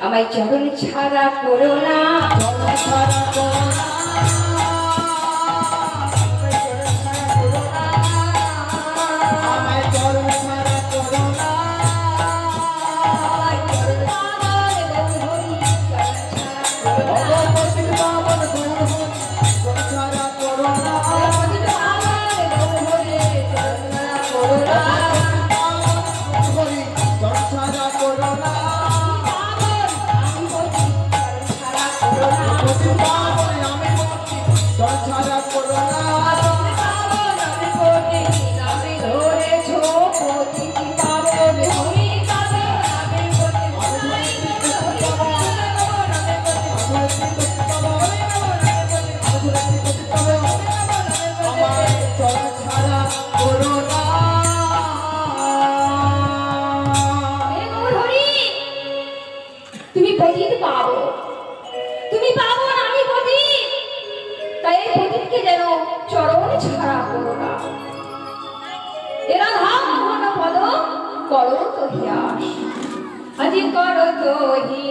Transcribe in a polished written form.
আমায় চরণ ছাড়া করো না, চরণ ছাড়া করো না, আমায় চরণ ছাড়া করো না, ভগবতী বামন গৌর চরণ ছাড়া করো না, হরি চরণ ছাড়া করো না, ভগবতী বামন আমি ভক্তি চরণ ছাড়া করো না, তুমি পতিত পাবো, তুমি পাবো না আমি পতিত, তাই এই পতিতকে যেন চরণ ছাড়া করো না। এরা ধাম মোহন পদ করো তো হিয়াস, আজি করো তো হি